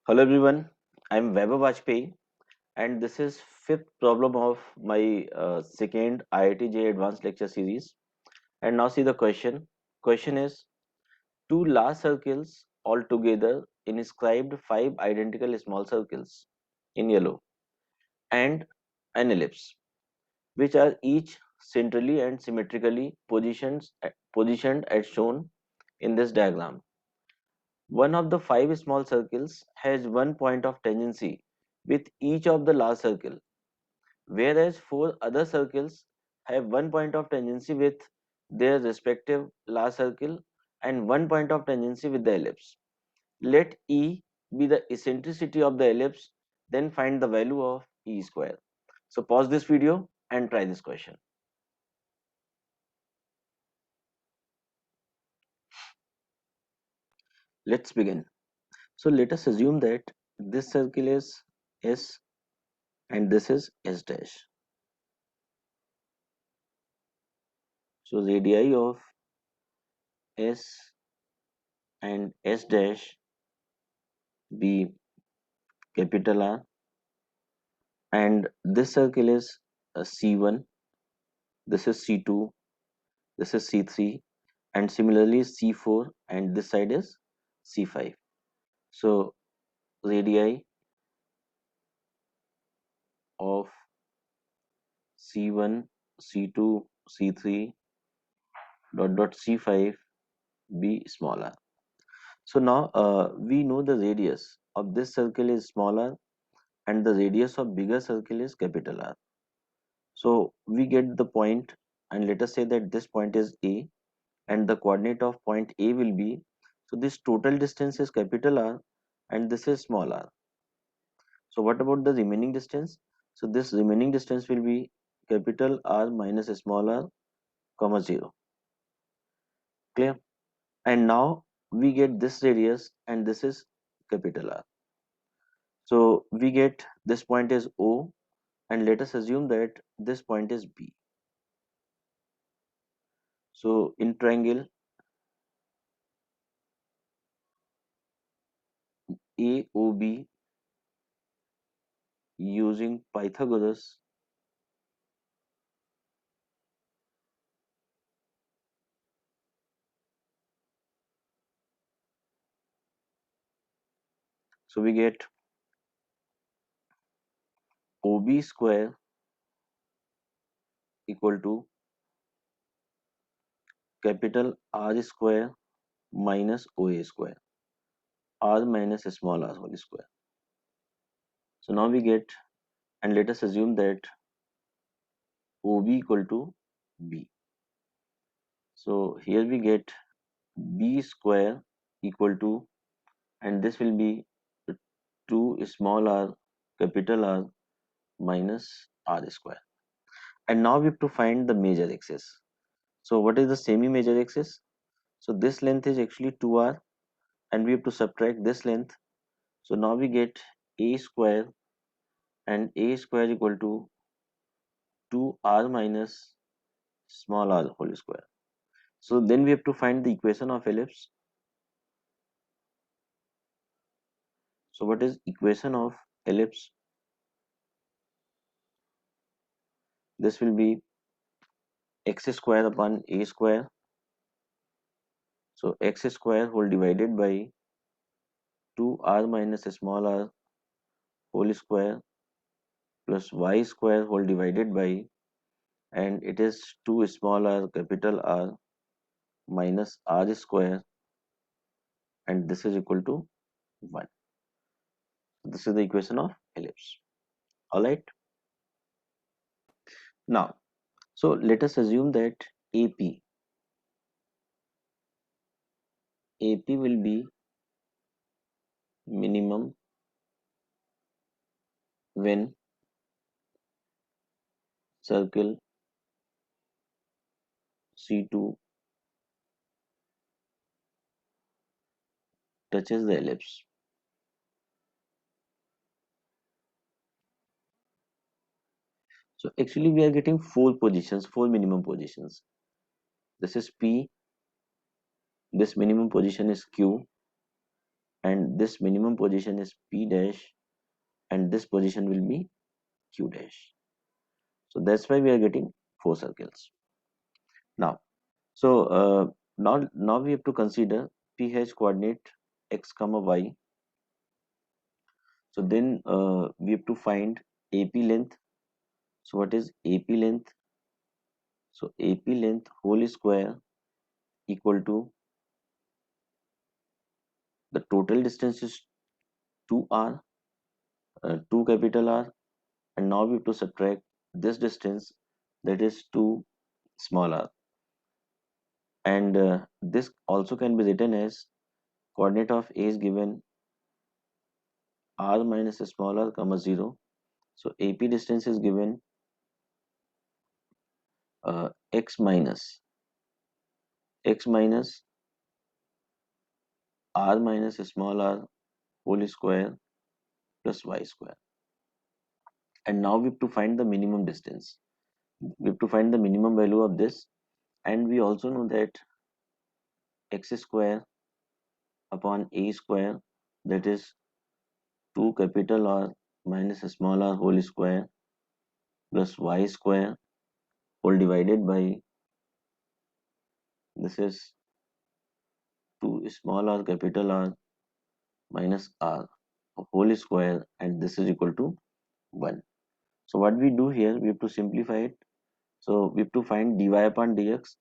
Hello everyone, I'm Vaibhav Vajpayee and this is fifth problem of my second IIT JEE Advanced Lecture Series. And now see the question. Question is, two large circles altogether inscribed five identical small circles in yellow and an ellipse, which are each centrally and symmetrically positioned as shown in this diagram. One of the five small circles has one point of tangency with each of the large circle, whereas four other circles have one point of tangency with their respective large circle and one point of tangency with the ellipse. Let E be the eccentricity of the ellipse, then find the value of E square. So pause this video and try this question. Let's begin. So let us assume that this circle is S and this is S dash. So radii of S and S dash be capital R, and this circle is C1, this is C2, this is C3, and similarly C4, and this side is C5. So radii of C1, C2, C3 dot C5 be smaller. So now we know the radius of this circle is smaller and the radius of bigger circle is capital R. So we get the point, and let us say that this point is A and the coordinate of point A will be, so this total distance is capital R and this is small r. So what about the remaining distance? So this remaining distance will be capital R minus small r comma 0. Clear? And now we get this radius and this is capital R. So we get this point is O, and let us assume that this point is B. So in triangle AOB using Pythagoras, so we get OB square equal to capital R square minus OA square, R minus small r whole square. So now we get, and let us assume that OB equal to B. So here we get B square equal to, and this will be 2 small r capital R minus R square. And now we have to find the major axis. So what is the semi-major axis? So this length is actually 2r and we have to subtract this length. So now we get a square, and a square equal to 2r minus small r whole square. So then we have to find the equation of ellipse. So what is equation of ellipse? This will be x square upon a square. So x square whole divided by 2r minus small r whole square plus y square whole divided by, and it is 2 small r capital R minus r square, and this is equal to 1. This is the equation of ellipse. All right. Now, so let us assume that AP AP will be minimum when circle C2 touches the ellipse. So actually we are getting four positions, four minimum positions. This is P, this minimum position is Q, and this minimum position is P dash, and this position will be Q dash. So that's why we are getting four circles. Now, now we have to consider pH coordinate x comma y. So then we have to find AP length. So what is AP length? So AP length whole square equal to the total distance is 2r, 2 capital R, and now we have to subtract this distance, that is 2 small r, and this also can be written as coordinate of A is given r minus small r comma 0. So AP distance is given x minus r minus small r whole square plus y square. And now we have to find the minimum distance. We have to find the minimum value of this, and we also know that x square upon a square, that is 2 capital R minus small r whole square plus y square whole divided by, this is 2 small r capital R minus r whole square, and this is equal to 1. So what we do here, we have to simplify it. So we have to find dy upon dx.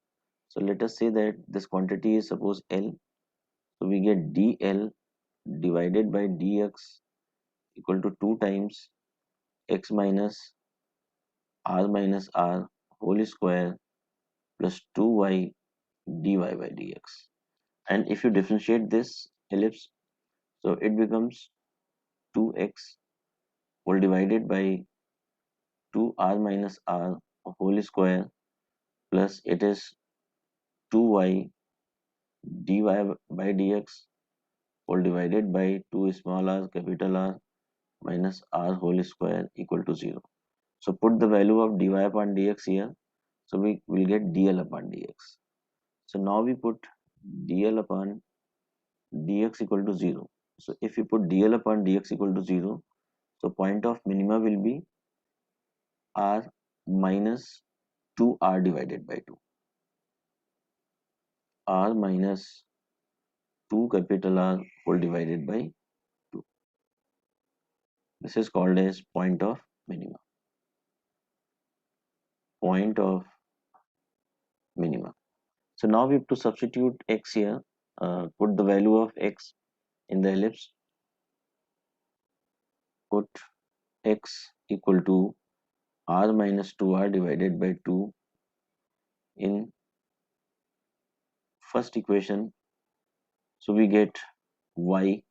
So let us say that this quantity is suppose L. So we get dl divided by dx equal to 2 times x minus r minus r whole square plus 2y dy by dx. And if you differentiate this ellipse, so it becomes 2x whole divided by 2r minus r whole square plus it is 2y dy by dx whole divided by 2 small r capital R minus r whole square equal to 0. So put the value of dy upon dx here. So we will get dl upon dx. So now we put dl upon dx equal to 0. So if you put dl upon dx equal to 0, so point of minima will be r minus 2r divided by 2. R minus 2 capital R whole divided by 2. This is called as point of minima. Point of minima. So now we have to substitute x here. Put the value of x in the ellipse. Put x equal to r minus 2r divided by 2 in first equation. So we get y,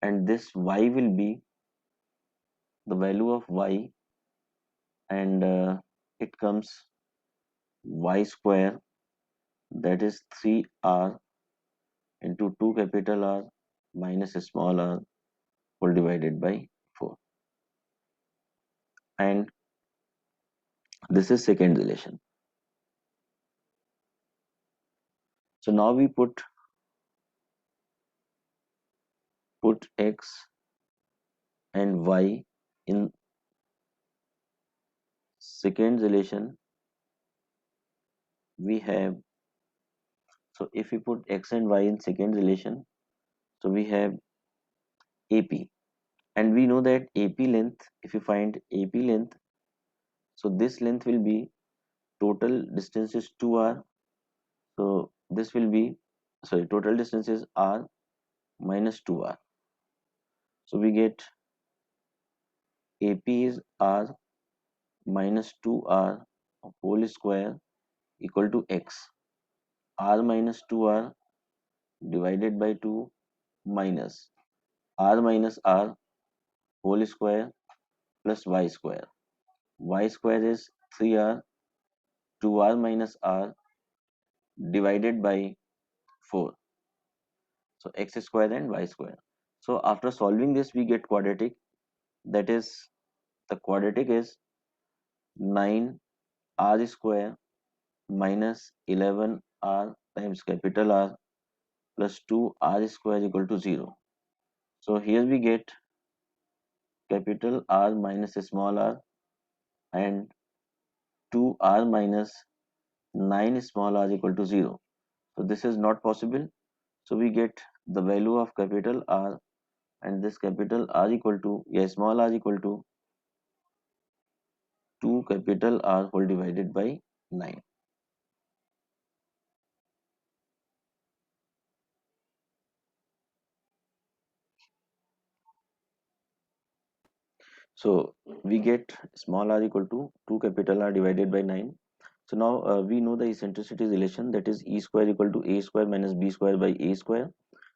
and this y will be the value of y, and it comes y square, that is 3r into 2 capital R minus small r whole divided by 4. And this is second relation. So now we put x and y in second relation. We have, so if we put x and y in second relation, so we have AP, and we know that AP length, if you find AP length, so this length will be, total distance is 2r, so this will be, sorry, total distance is r minus 2r. So we get AP is r minus 2r whole square equal to x, r minus 2r divided by 2 minus r minus r whole square plus y square. Y square is 3r, 2r minus r divided by 4. So x square and y square. So after solving this, we get quadratic. That is, the quadratic is 9r square minus 11r times capital R plus 2r square equal to 0. So here we get capital R minus small r and 2r minus 9 small r equal to 0. So this is not possible. So we get the value of capital R, and this capital R equal to, small r equal to 2 capital R whole divided by 9. So we get small r equal to 2 capital R divided by 9. So now we know the eccentricity relation, that is e square equal to a square minus b square by a square.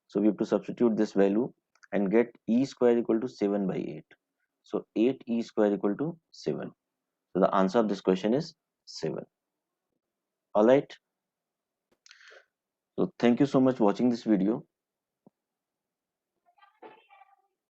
So we have to substitute this value and get e square equal to 7 by 8. So 8 e square equal to 7. So the answer of this question is 7. Alright. So thank you so much for watching this video.